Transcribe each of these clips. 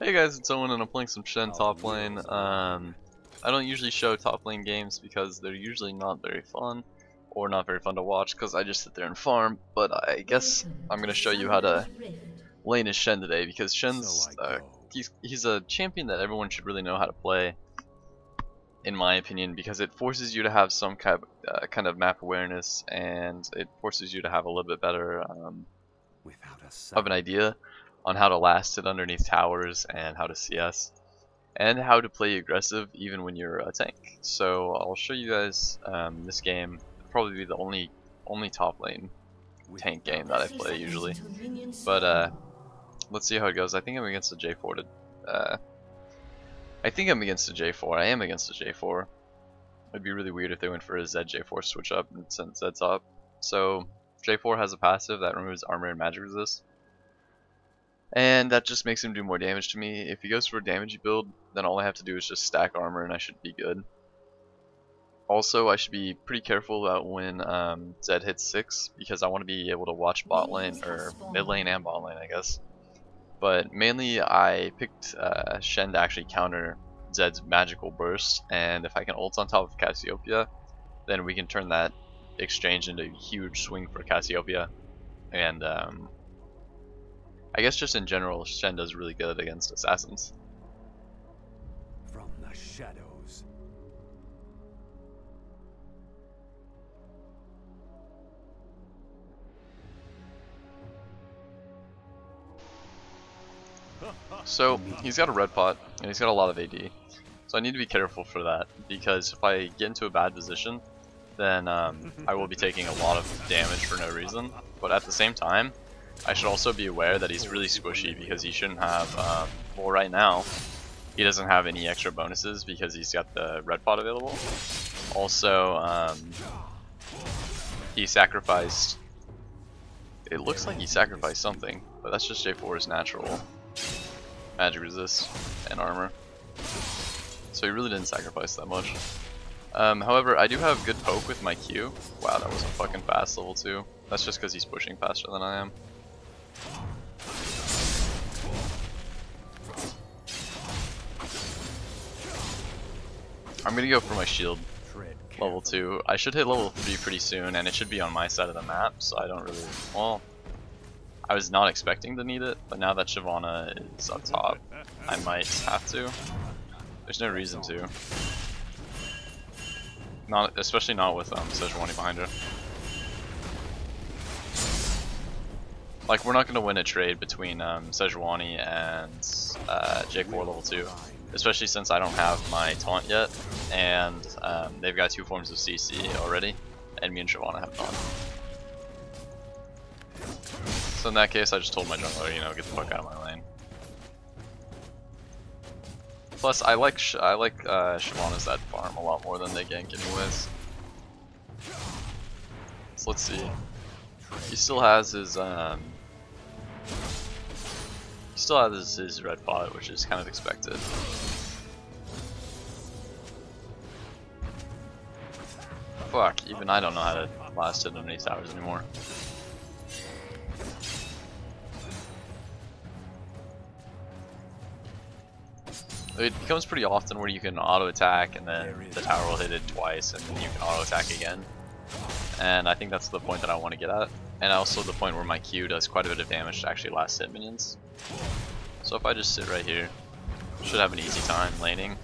Hey guys, it's Owen and I'm playing some Shen top lane. I don't usually show top lane games because they're usually not very fun or not very fun to watch because I just sit there and farm, but I guess I'm going to show you how to lane as Shen today because Shen's he's a champion that everyone should really know how to play in my opinion, because it forces you to have some kind of map awareness, and it forces you to have a little bit better of an idea on how to last it underneath towers and how to CS and how to play aggressive even when you're a tank. So I'll show you guys this game. It'll probably be the only top lane tank game that I play usually, but let's see how it goes. I think I'm against the J4 I think I'm against the J4. I am against the J4. It'd be really weird if they went for a Z-J4 switch up and sent Zed's up. So J4 has a passive that removes armor and magic resist, and that just makes him do more damage to me. If he goes for a damagey build, then all I have to do is just stack armor and I should be good. Also, I should be pretty careful about when Zed hits 6, because I want to be able to watch bot lane, or mid lane and bot lane I guess. But mainly I picked Shen to actually counter Zed's magical burst, and if I can ult on top of Cassiopeia, then we can turn that exchange into a huge swing for Cassiopeia. And I guess just in general, Shen does really good against assassins. From the shadows. So he's got a red pot and he's got a lot of AD, so I need to be careful for that, because if I get into a bad position, then I will be taking a lot of damage for no reason. But at the same time, I should also be aware that he's really squishy, because he shouldn't have, well right now, he doesn't have any extra bonuses because he's got the red pot available. Also, he sacrificed, it looks like he sacrificed something, but that's just J4's natural magic resist and armor, so he really didn't sacrifice that much. However, I do have good poke with my Q. Wow, that was a fucking fast level 2. That's just because he's pushing faster than I am. I'm gonna go for my shield level 2. I should hit level 3 pretty soon, and it should be on my side of the map, so I don't really, well, I was not expecting to need it, but now that Shyvana is up top, I might have to. There's no reason to. Not, especially not with Sejuani behind her. Like, we're not going to win a trade between Sejuani and J4 level 2. Especially since I don't have my taunt yet, and they've got 2 forms of CC already, and me and Shyvana have none. So in that case, I just told my jungler, you know, get the fuck out of my lane. Plus, I like Shyvana's that farm a lot more than they gank anyways. So let's see. He still has his his red pot, which is kind of expected. Fuck, even I don't know how to last hit underneath towers anymore. It becomes pretty often where you can auto attack and then the tower will hit it twice and then you can auto attack again. And I think that's the point that I want to get at. And also the point where my Q does quite a bit of damage to actually last hit minions. So if I just sit right here, should have an easy time laning.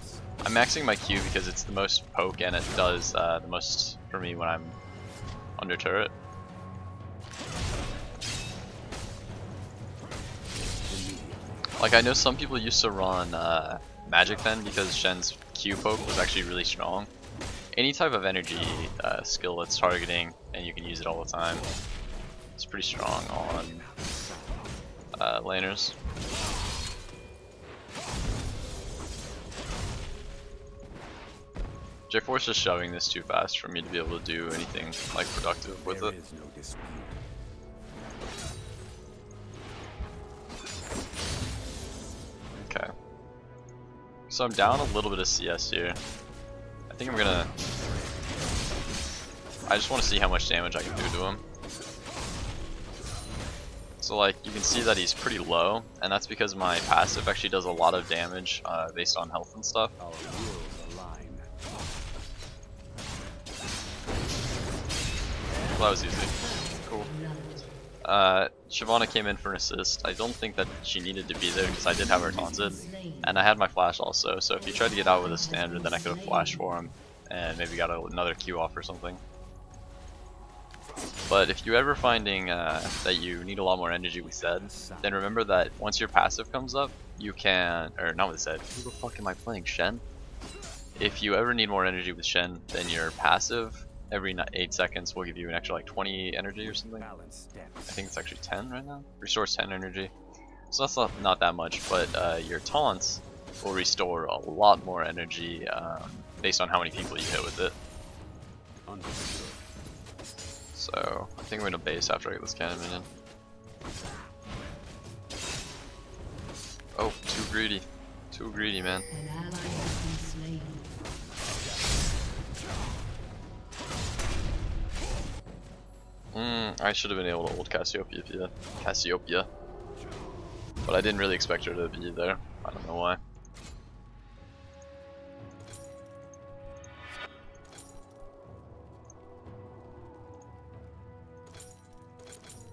I'm maxing my Q because it's the most poke and it does the most for me when I'm under turret. Like, I know some people used to run Magic Fen because Shen's Q poke was actually really strong. Any type of energy skill that's targeting and you can use it all the time, it's pretty strong on laners. J4's just shoving this too fast for me to be able to do anything like productive with it. Okay. So I'm down a little bit of CS here. I think I'm gonna... I just want to see how much damage I can do to him. So like you can see that he's pretty low, and that's because my passive actually does a lot of damage based on health and stuff. Our wills align. Well, that was easy. Cool. Shyvana came in for an assist. I don't think that she needed to be there because I did have her taunted, and I had my flash also, so if he tried to get out with a standard, then I could have flashed for him and maybe got another Q off or something. But if you're ever finding that you need a lot more energy with Zed, then remember that once your passive comes up, you can, or not with Zed, who the fuck am I playing, Shen? If you ever need more energy with Shen, then your passive every 8 seconds will give you an extra like 20 energy or something. I think it's actually 10 right now. Restores 10 energy. So that's not that much, but your taunts will restore a lot more energy based on how many people you hit with it. So I think I'm gonna base after I get this cannon minion. Oh, too greedy. Too greedy, man. An ally has been slain. I should have been able to ult Cassiopeia. But I didn't really expect her to be there. I don't know why.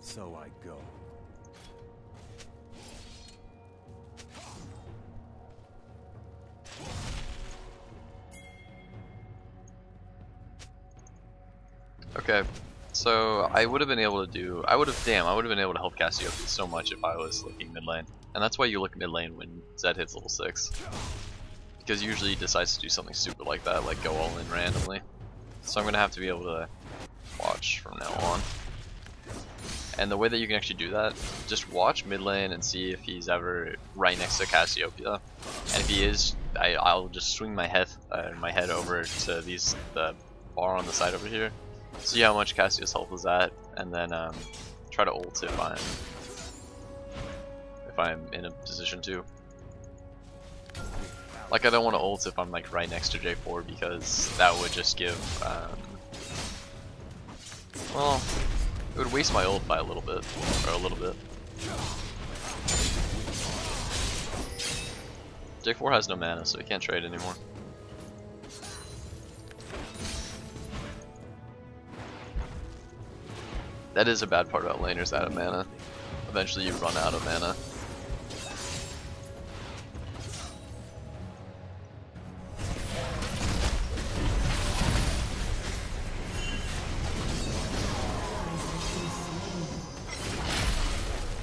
So I go. Okay, so I would have been able to do, I would have been able to help Cassiopeia so much if I was looking mid lane. And that's why you look mid lane when Zed hits level 6. Because usually he decides to do something stupid like that, like go all in randomly. So I'm going to have to be able to watch from now on. And the way that you can actually do that, just watch mid lane and see if he's ever right next to Cassiopeia. And if he is, I'll just swing my head over to the bar on the side over here. See how much Cassie's health is at, and then try to ult if I'm in a position to. Like I don't want to ult if I'm like right next to J4 because that would just give well, it would waste my ult by a little bit, or a little bit. J4 has no mana, so he can't trade anymore. That is a bad part about laners out of mana. Eventually you run out of mana.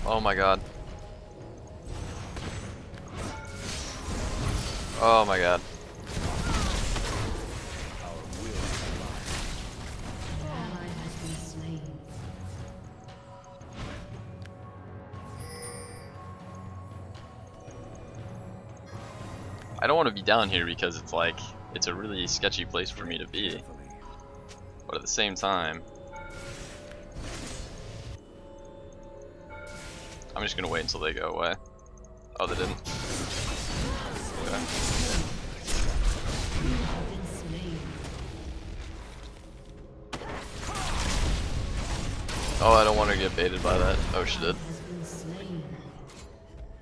Oh my god. Oh my god. I don't want to be down here because it's like, it's a really sketchy place for me to be. But at the same time, I'm just gonna wait until they go away. Oh, they didn't. Okay. Oh, I don't want her to get baited by that. Oh, she did.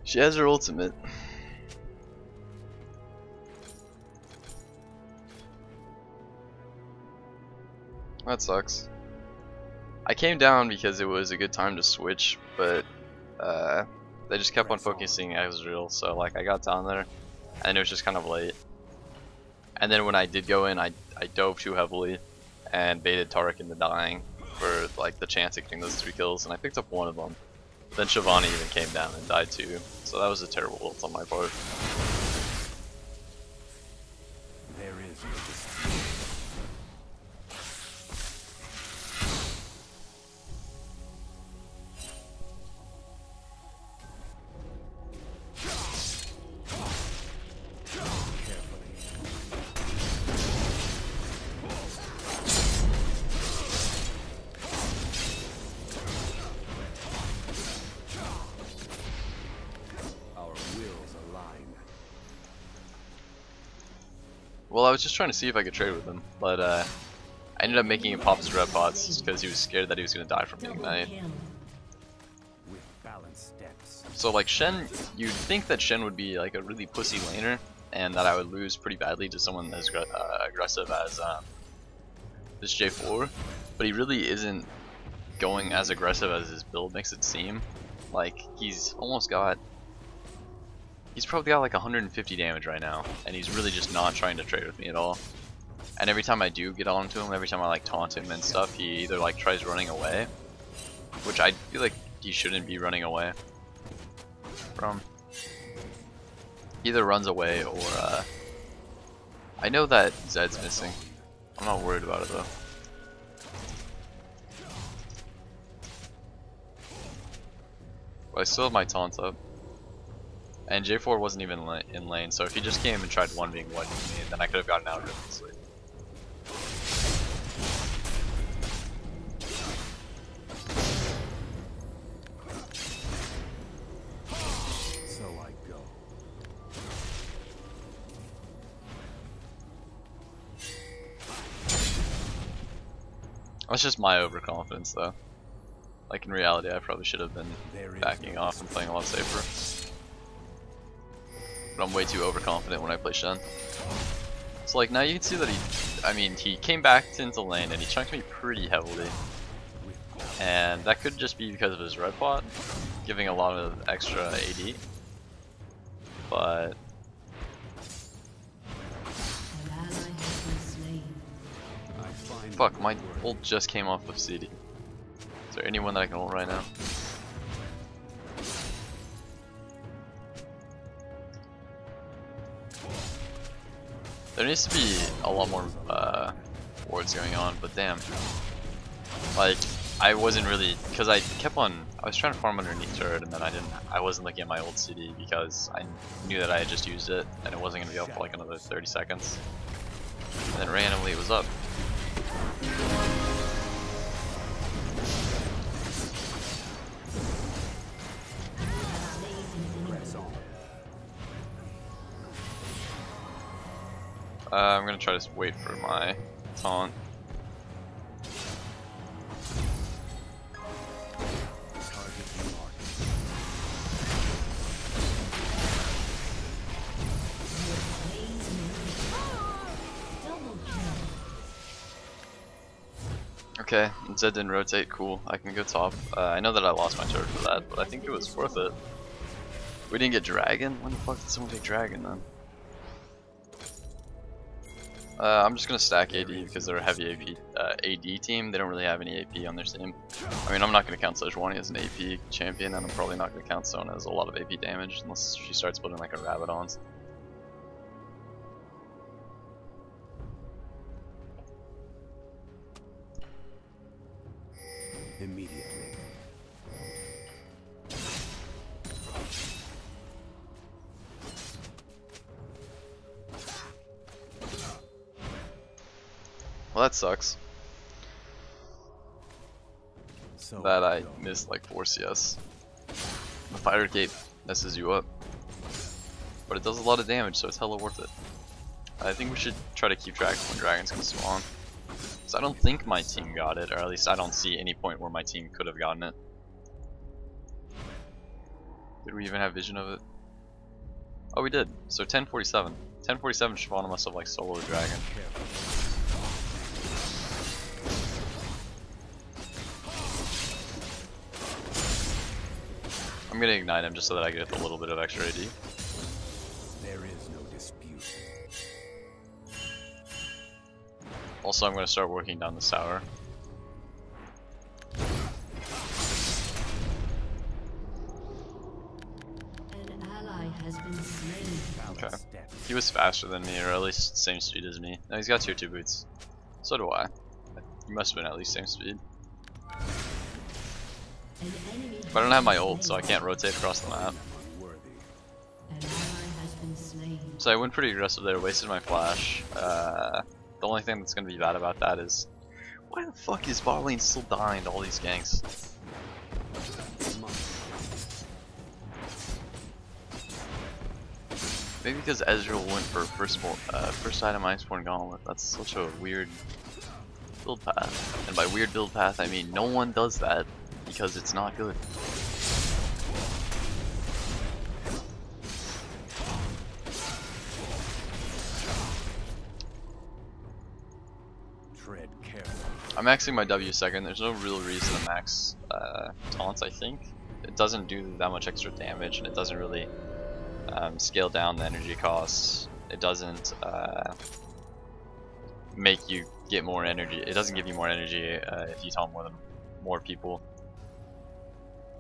She has her ultimate. That sucks. I came down because it was a good time to switch, but they just kept on focusing Ezreal, so like I got down there and it was just kind of late. And then when I did go in, I dove too heavily and baited Taric into dying for like the chance of getting those 3 kills, and I picked up one of them. Then Shyvana even came down and died too, so that was a terrible ult on my part. There is no dispute. Well, I was just trying to see if I could trade with him, but I ended up making him pop his red pots because he was scared that he was going to die from the ignite. Balance steps. So like Shen, you'd think that Shen would be like a really pussy laner, and that I would lose pretty badly to someone as aggressive as this J4, but he really isn't going as aggressive as his build makes it seem. Like he's probably got like 150 damage right now, and he's really just not trying to trade with me at all. And every time I do get onto him, every time I like taunt him and stuff, he either like tries running away, which I feel like he shouldn't be running away from. He either runs away or I know that Zed's missing. I'm not worried about it though. But I still have my taunt up. And J4 wasn't even in lane, so if he just came and tried 1v1 with me, then I could have gotten out really easily. So I go. That's just my overconfidence though. Like in reality, I probably should have been backing off and playing a lot safer. But I'm way too overconfident when I play Shen. So like now you can see that he came back into lane and he chunked me pretty heavily. And that could just be because of his red pot, giving a lot of extra AD. But An ally has been slain. I find fuck, my ult just came off of CD. Is there anyone that I can ult right now? There needs to be a lot more wards going on, but damn. Like, I wasn't really, because I was trying to farm underneath turret, and then I wasn't looking at my old CD because I knew that I had just used it, and it wasn't going to be up for like another 30 seconds. And then randomly it was up. press on. I'm going to try to wait for my taunt. Target marked. Double kill. Okay, Zed didn't rotate, cool. I can go top. I know that I lost my turret for that, but I think it was worth it. We didn't get Dragon? When the fuck did someone take Dragon then? I'm just gonna stack AD because they're a heavy AD team. They don't really have any AP on their team. I mean, I'm not gonna count Sejuani as an AP champion, and I'm probably not gonna count Sona as a lot of AP damage unless she starts putting like a rabbit on. Immediately. Well, that sucks. So That I go. missed like 4 CS. The Fire Gate messes you up, but it does a lot of damage, so it's hella worth it. I think we should try to keep track of when dragons can spawn. So I don't think my team got it, or at least I don't see any point where my team could have gotten it. Did we even have vision of it? Oh, we did. So 1047. 1047 Shyvana must have like soloed a dragon. I'm gonna ignite him just so that I get a little bit of extra AD. There is no dispute. Also, I'm gonna start working down this tower. An ally has been slain. Balance Okay. steps. He was faster than me, or at least same speed as me. No, he's got tier 2 boots. So do I. He must have been at least same speed. An enemy But I don't have my ult, so I can't rotate across the map. Unworthy. An ally has been slain. So I went pretty aggressive there, wasted my flash. The only thing that's gonna be bad about that is, why the fuck is bot lane still dying to all these ganks? Maybe because Ezreal went for first item Iceborne Gauntlet. That's such a weird build path. And by weird build path, I mean no one does that because it's not good. I'm maxing my W second. There's no real reason to max taunts, I think. It doesn't do that much extra damage, and it doesn't really scale down the energy costs. It doesn't make you get more energy. It doesn't give you more energy if you taunt more people.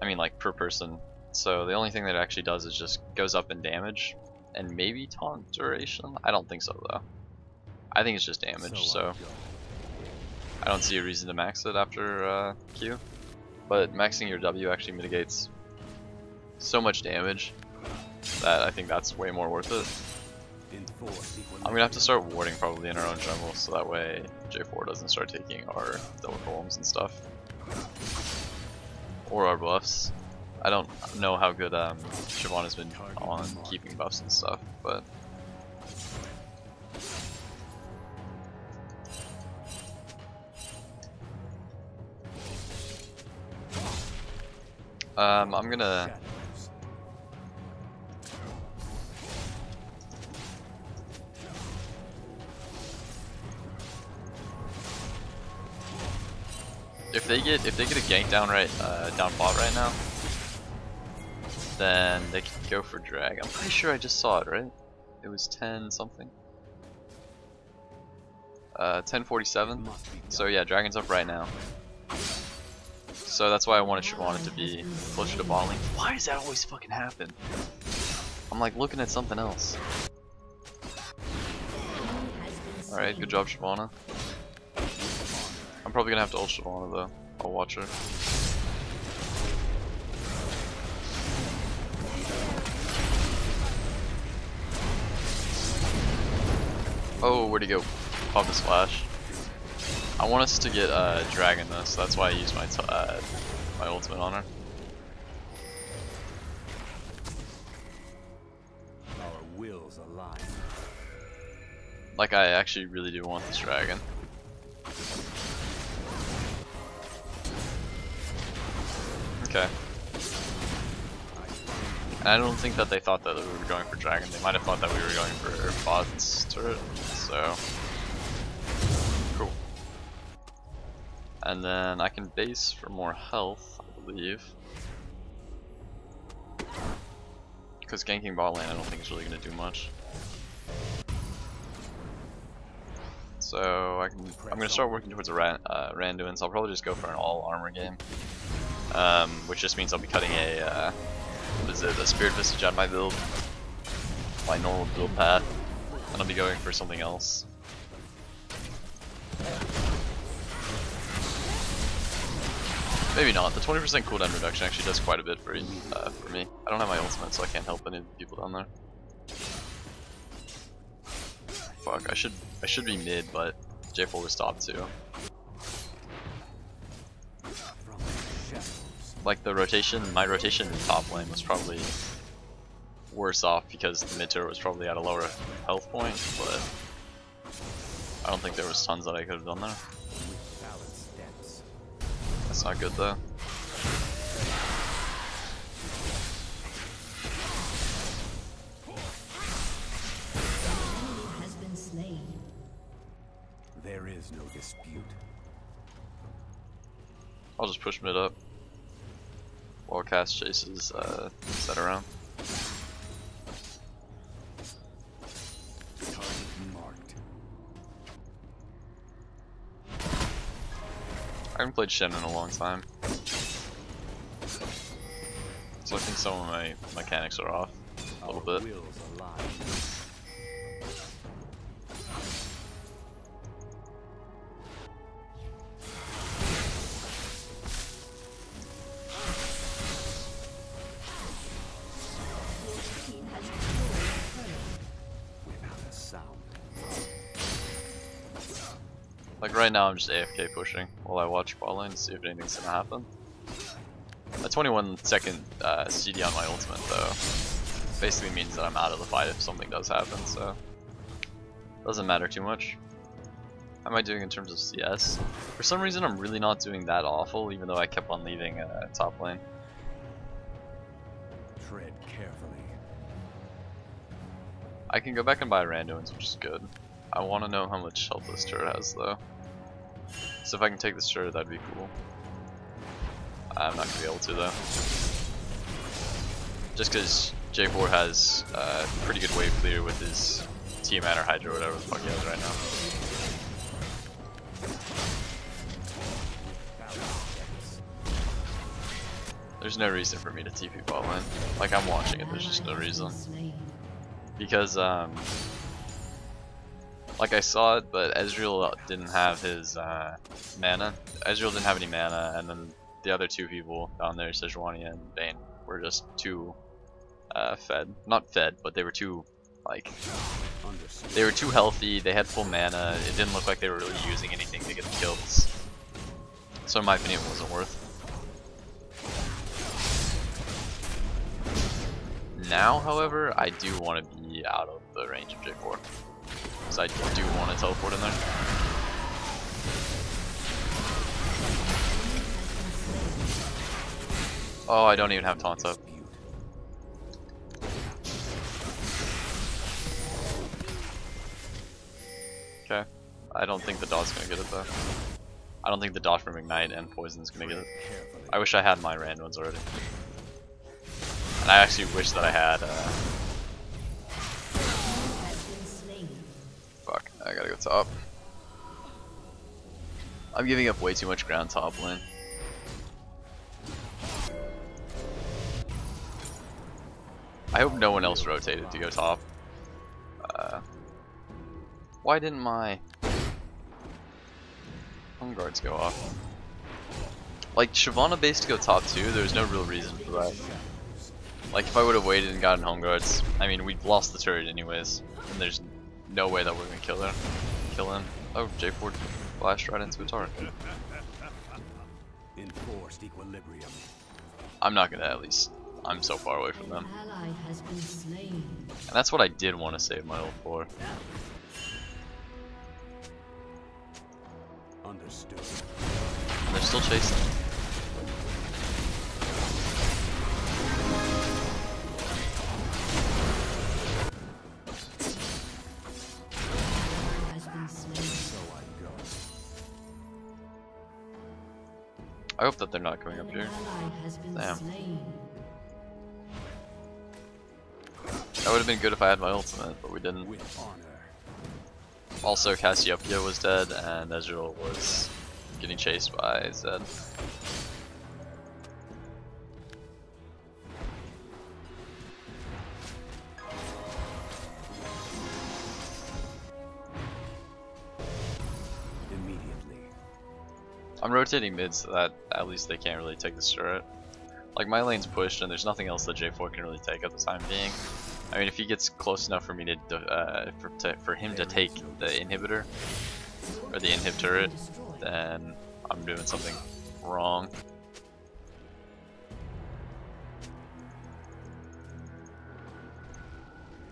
I mean, like, per person. So the only thing that it actually does is just goes up in damage, and maybe taunt duration? I don't think so, though. I think it's just damage, so I don't see a reason to max it after Q. But maxing your W actually mitigates so much damage that I think that's way more worth it. I'm gonna have to start warding probably in our own jungle, so that way J4 doesn't start taking our double golems and stuff. Or our buffs. I don't know how good Siobhan has been on keeping buffs and stuff, but I'm gonna if they get a gank down down bot right now, then they can go for drag. I'm pretty sure I just saw it, right? It was 10 something. 10:47. So yeah, dragon's up right now. So that's why I wanted Siobhan to be closer to bot lane. Why does that always fucking happen? I'm like looking at something else. Alright, good job Shyvana. I'm probably gonna have to ult Shyvana though. I'll watch her. Oh, where'd he go? Pop his flash. I want us to get dragon though, so that's why I used my ultimate on her. Our wills align. Like, I actually really do want this dragon. Okay. And I don't think that they thought that we were going for dragon. They might have thought that we were going for bot's turret. So cool. And then I can base for more health, I believe. Because ganking bot lane I don't think is really going to do much. So I'm going to start working towards a Randuin, so I'll probably just go for an all armor game. Which just means I'll be cutting a, what is it, a Spirit Visage out of my build. My normal build path. And I'll be going for something else. Maybe not. The 20% cooldown reduction actually does quite a bit for me. I don't have my ultimate, so I can't help any of the people down there. Fuck, I should be mid, but J4 was top too. Like the rotation, my rotation in top lane was probably worse off because the mid turret was probably at a lower health point, but I don't think there was tons that I could have done there. That's not good though. There is no dispute. I'll just push mid up while cast chases set around. Target marked. I haven't played Shen in a long time, so I think some of my mechanics are off a little bit. Wills align. Without a sound. Like right now I'm just AFK pushing while I watch bot lane to see if anything's gonna happen. A 21-second CD on my ultimate though basically means that I'm out of the fight if something does happen, so doesn't matter too much. How am I doing in terms of CS? For some reason I'm really not doing that awful, even though I kept on leaving top lane. Tread carefully. I can go back and buy Randuins, which is good. I want to know how much health this turret has though. So if I can take this turret, that'd be cool. I'm not gonna be able to though. Just because J4 has pretty good wave clear with his Tiamat or Hydra or whatever the fuck he has right now. There's no reason for me to TP bot lane. Like, I'm watching it, there's just no reason. Because, like I saw it, but Ezreal didn't have his mana. Ezreal didn't have any mana, and then the other two people down there, Sejuani and Bane, were just too fed. Not fed, but they were too, like, they were too healthy, they had full mana, it didn't look like they were really using anything to get the kills. So in my opinion, it wasn't worth. Now, however, I do want to be out of the range of J4. Because I do want to teleport in there. Oh, I don't even have taunt up. Okay. I don't think the dot's gonna get it though. I don't think the dot from Ignite and Poison's gonna get it. I wish I had my rand ones already. And I actually wish that I had fuck, I gotta go top. I'm giving up way too much ground top lane. I hope no one else rotated to go top. Why didn't my home guards go off? Like, Shyvana based to go top 2, there's no real reason for that. Like, if I would have waited and gotten home guards, I mean, we'd lost the turret anyways, and there's no way that we're gonna kill him. Oh, J4 flashed right into a turret. Enforced equilibrium. I'm not gonna, at least. I'm so far away from them. An ally has been slain. And that's what I did want to save my ult for. Understood. And they're still chasing. Has been slain. So I go. I hope that they're not coming up An here. ally has been Damn. slain. That would have been good if I had my ultimate, but we didn't. With honor. Also, Cassiopeia was dead, and Ezreal was getting chased by Zed. Immediately. I'm rotating mid so that at least they can't really take this turret. Like, my lane's pushed, and there's nothing else that J4 can really take at the time being. I mean, if he gets close enough for me to, for him to take the inhibitor, or the inhib turret, then I'm doing something wrong.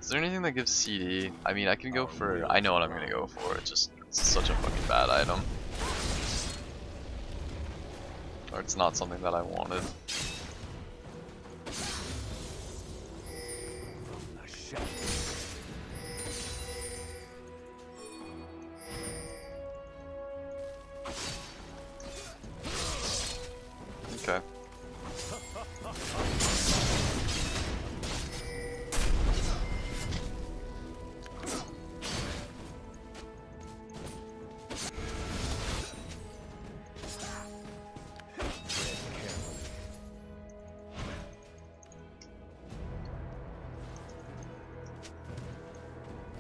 Is there anything that gives CD? I mean, I can go for, I know what I'm gonna go for, it's such a fucking bad item. Or it's not something that I wanted. Okay.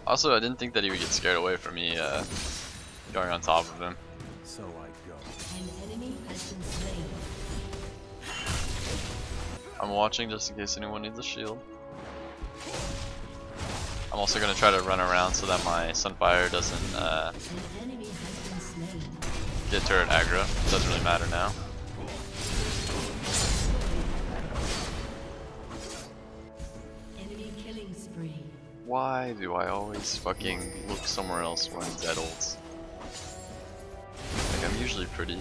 Also, I didn't think that he would get scared away from me going on top of him. So I go. An enemy has been slain. I'm watching just in case anyone needs a shield. I'm also going to try to run around so that my Sunfire doesn't An enemy has been slain. get turret aggro. It doesn't really matter now. Enemy killing spree. Why do I always fucking look somewhere else when Zed ults? Like, I'm usually pretty...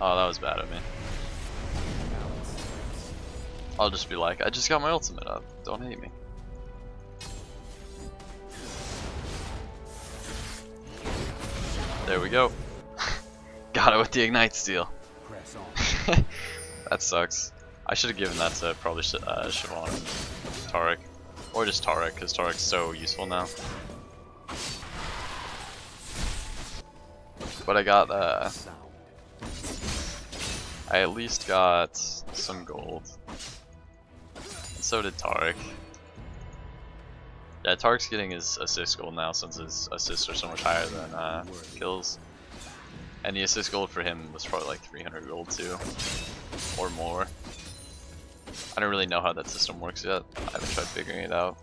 Oh, that was bad of me. I'll just be like, I just got my ultimate up. Don't hate me. There we go. Got it with the Ignite Steal. Press on. That sucks. I should have given that to probably Siobhan, Taric, or just Taric, because Taric's so useful now. But I got, Sound. I at least got some gold. And so did Taric. Yeah, Taric's getting his assist gold now since his assists are so much higher than kills. And the assist gold for him was probably like 300 gold too, or more. I don't really know how that system works yet. I haven't tried figuring it out.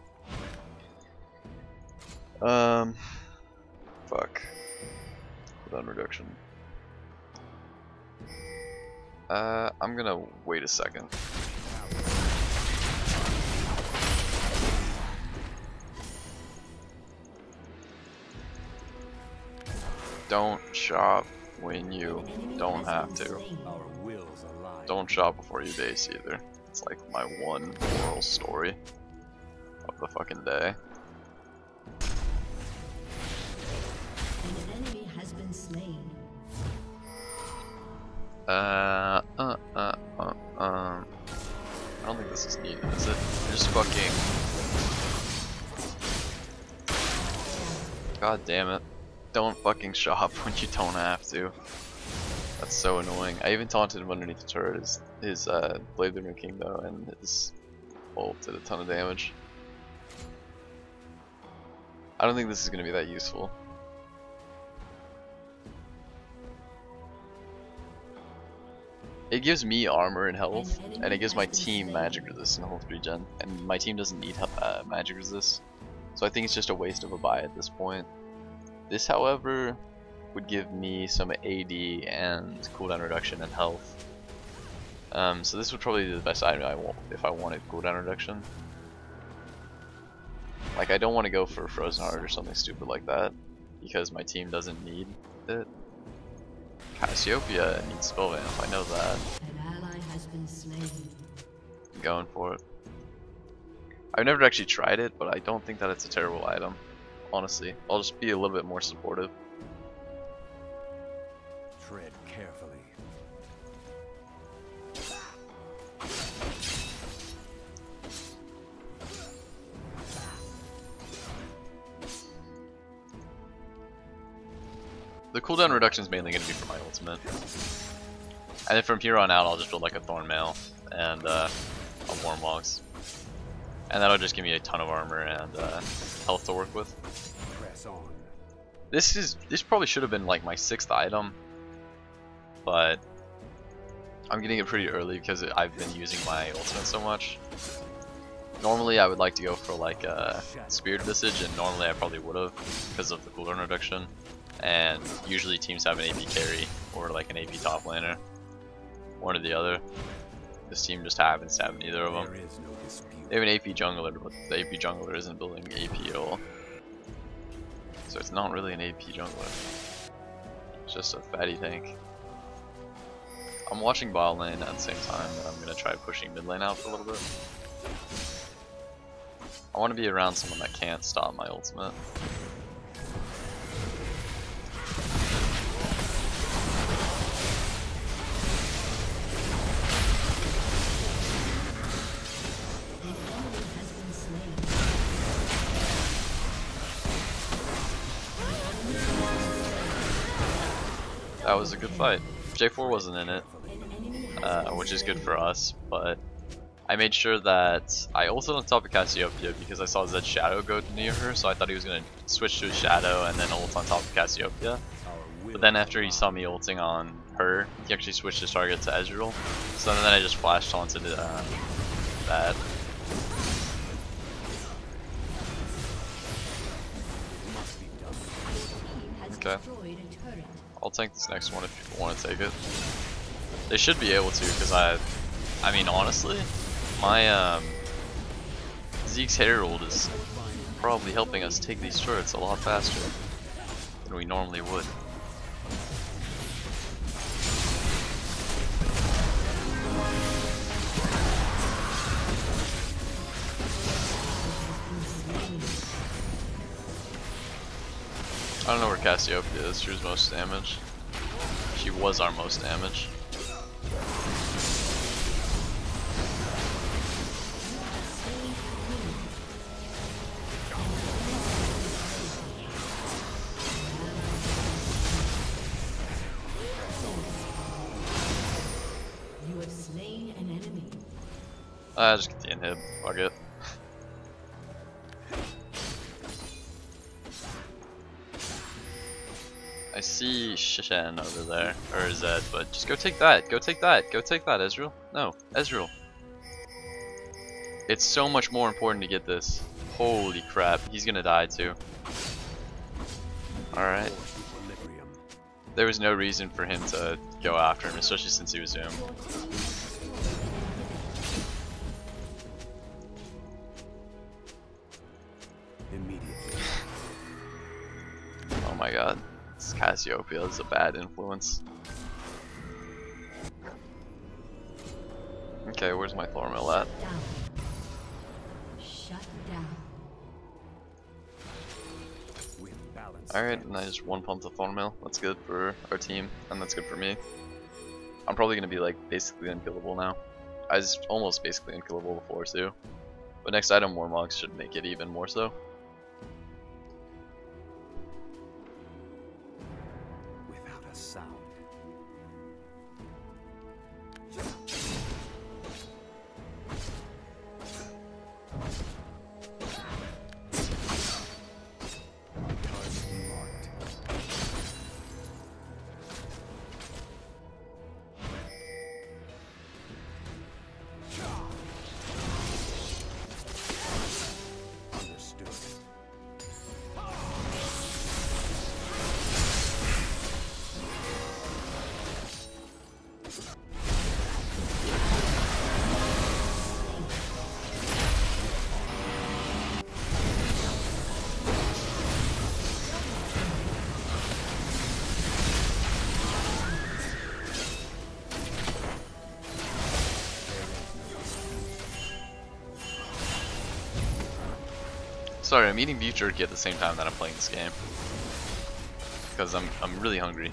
Fuck. Cooldown reduction. I'm gonna wait a second. Don't shop when you don't have to. Our wills align. Don't shop before you base either. It's like my one moral story of the fucking day. An enemy has been slain. I don't think this is needed, is it? Just fucking. God damn it. Don't fucking shop when you don't have to. That's so annoying. I even taunted him underneath the turret. His Blade Lunar King though, and his ult did a ton of damage. I don't think this is going to be that useful. It gives me armor and health, and it gives my team magic resist and health regen, and my team doesn't need magic resist, so I think it's just a waste of a buy at this point. This, however, would give me some AD and cooldown reduction and health. So this would probably be the best item I want if I wanted cooldown reduction. Like, I don't want to go for Frozen Heart or something stupid like that, because my team doesn't need it. Cassiopeia needs Spell Vamp, I know that. An ally has been slain. I'm going for it. I've never actually tried it, but I don't think that it's a terrible item. Honestly, I'll just be a little bit more supportive. Tread carefully. The cooldown reduction is mainly going to be for my ultimate. And then from here on out, I'll just build like a Thorn Mail and a Warmlogs. And that'll just give me a ton of armor and health to work with. Press on. This probably should have been like my 6th item, but I'm getting it pretty early because I've been using my ultimate so much. Normally I would like to go for like a Spirit Visage, and normally I probably would have because of the cooldown reduction. And usually teams have an AP carry or like an AP top laner, one or the other. This team just happens to have neither of them. There is no dispute. They have an AP jungler, but the AP jungler isn't building AP at all. So it's not really an AP jungler. It's just a fatty tank. I'm watching bot lane at the same time, and I'm gonna try pushing mid lane out for a little bit. I want to be around someone that can't stop my ultimate. That was a good fight. J4 wasn't in it, which is good for us, but I made sure that I ulted on top of Cassiopeia because I saw Zed's Shadow go near her, so I thought he was going to switch to his Shadow and then ult on top of Cassiopeia. But then after he saw me ulting on her, he actually switched his target to Ezreal, so then I just flashed onto that. Okay. I'll tank this next one if people want to take it. They should be able to, because I mean honestly, my Zeke's Herald is probably helping us take these turrets a lot faster than we normally would. I don't know where Cassiopeia is. She was most damage. She was our most damage. You have slain an enemy. Just get the inhib. Fuck it. I see Shen over there, or Zed, but just go take that, go take that, go take that, Ezreal. No, Ezreal. It's so much more important to get this. Holy crap, he's gonna die too. Alright. There was no reason for him to go after him, especially since he was zoomed. Immediately. Oh my god. This Cassiopeia is a bad influence. Okay, where's my Thornmill at? Down. Shut down. With balance. Alright, and I just one pump the Thornmill. That's good for our team, and that's good for me. I'm probably gonna be like basically unkillable now. I was almost basically unkillable before too. But next item, Warmogs should make it even more so. Without a sound. Target marked. Understood. Sorry, I'm eating beef jerky at the same time that I'm playing this game. Because I'm really hungry.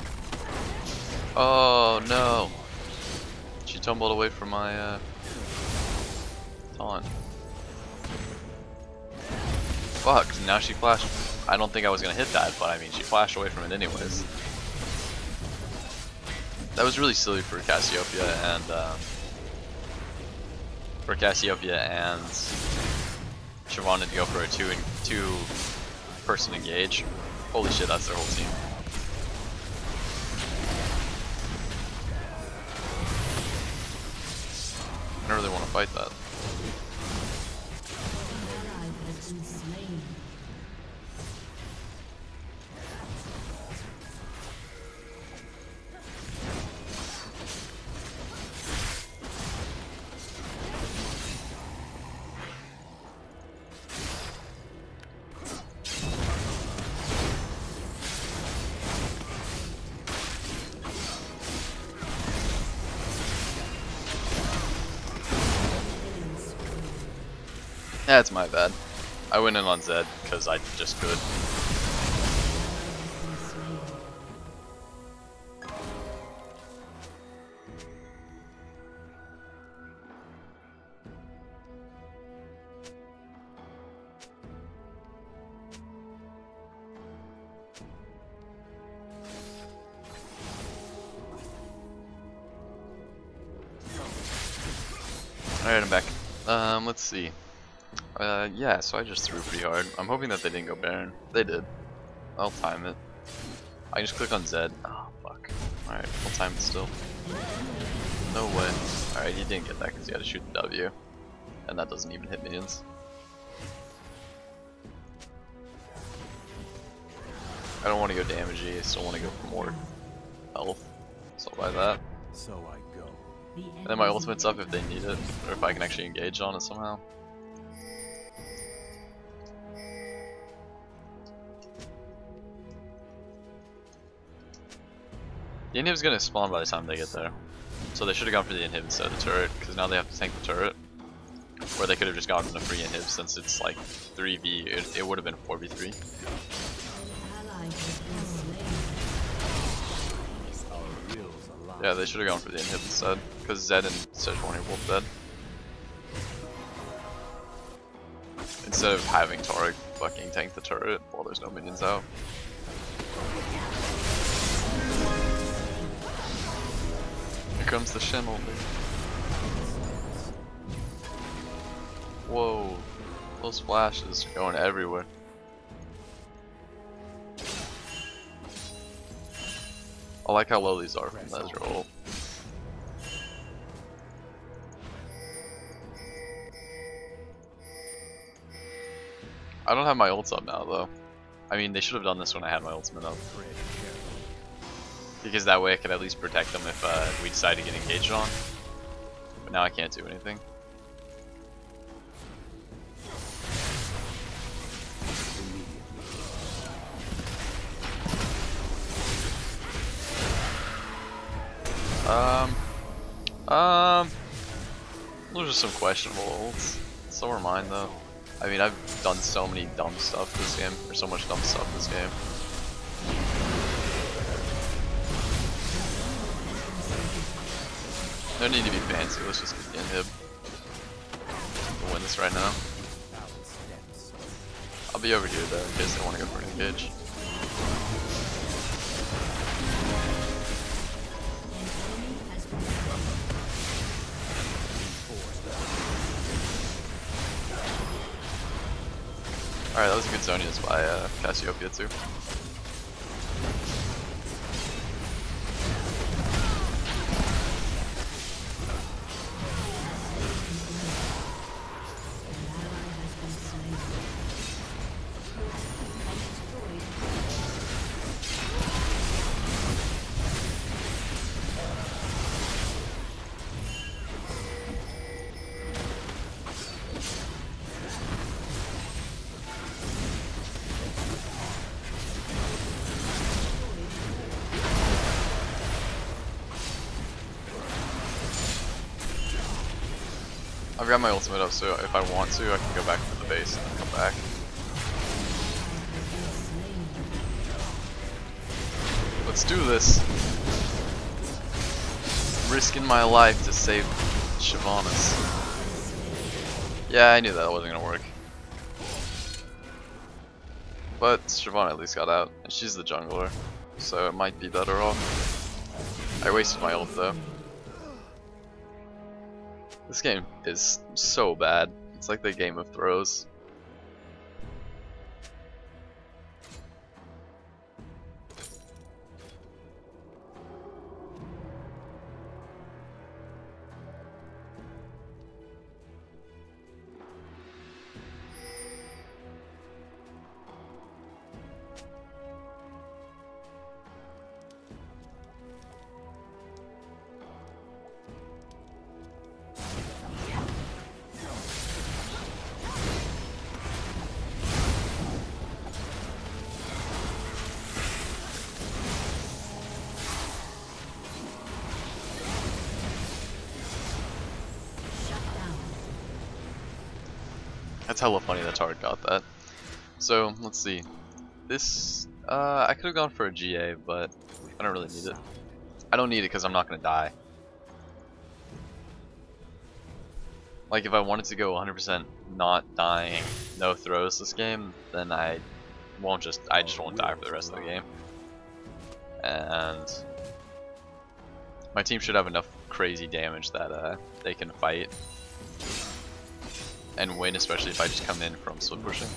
Oh no! She tumbled away from my taunt. Fuck, now she flashed. I don't think I was gonna hit that, but I mean she flashed away from it anyways. That was really silly for Cassiopeia and she wanted to go for a two person engage. Holy shit, that's their whole team. I don't really want to fight that. An ally has been slain. That's my bad. I went in on Zed because I just could. Alright, I'm back. Let's see. Yeah, so I just threw pretty hard. I'm hoping that they didn't go Baron. They did. I'll time it. I can just click on Zed. Oh, fuck. Alright, I'll time it still. No way. Alright, he didn't get that because he had to shoot the W. And that doesn't even hit minions. I don't want to go damagey, I still want to go for more health. So I'll buy that. So I go. And then my ultimate's up if they need it, or if I can actually engage on it somehow. The inhib's gonna spawn by the time they get there. So they should have gone for the inhib instead of the turret, because now they have to tank the turret. Where they could have just gotten a free inhib since it's like 3v, it would have been 4v3. Ally has been slain. Yeah, they should have gone for the inhib instead, because Zed and Sejuani are both dead. Instead of having Taric fucking tank the turret while there's no minions out. Here comes the Shen only. Whoa, those flashes are going everywhere. I like how low these are from the Ezreal ult. I don't have my ults up now though. I mean, they should have done this when I had my ultimate up. Because that way I could at least protect them if we decide to get engaged on. But now I can't do anything. Those are some questionable ults. So are mine though. I mean, I've done so many dumb stuff this game, or so much dumb stuff this game. No need to be fancy, let's just get the inhib. We'll win this right now. I'll be over here though, in case they want to go for an engage. Alright, that was a good Zonius by Cassiopeia too. I've got my ultimate up, so if I want to, I can go back to the base and then come back. Let's do this. Risking my life to save Shyvana's. Yeah, I knew that wasn't gonna work. But Shyvana at least got out, and she's the jungler, so it might be better off. I wasted my ult though. This game is so bad. It's like the Game of Throws. That's hella funny that Taric got that. So, let's see. This, I could have gone for a GA, but I don't really need it. I don't need it because I'm not going to die. Like, if I wanted to go 100% not dying, no throws this game, then I just won't die for the rest of the game. And my team should have enough crazy damage that they can fight and win, especially if I just come in from split pushing.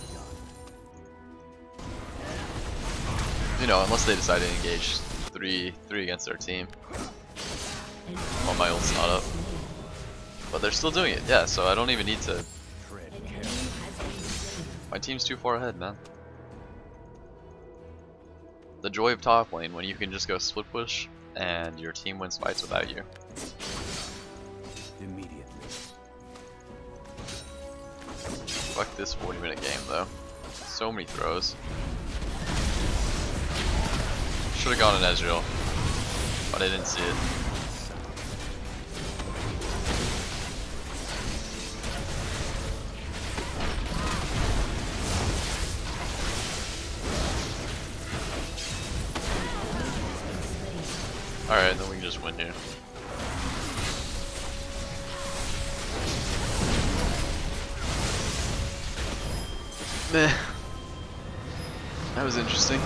You know, unless they decide to engage three against their team. Well, my ult's not up. But they're still doing it, yeah, so I don't even need to. My team's too far ahead, man. The joy of top lane when you can just go split push and your team wins fights without you. Immediately. Fuck this 40-minute game though. So many throws. Should have gone in Ezreal, but I didn't see it. Alright, then we can just win here. Meh. That was interesting.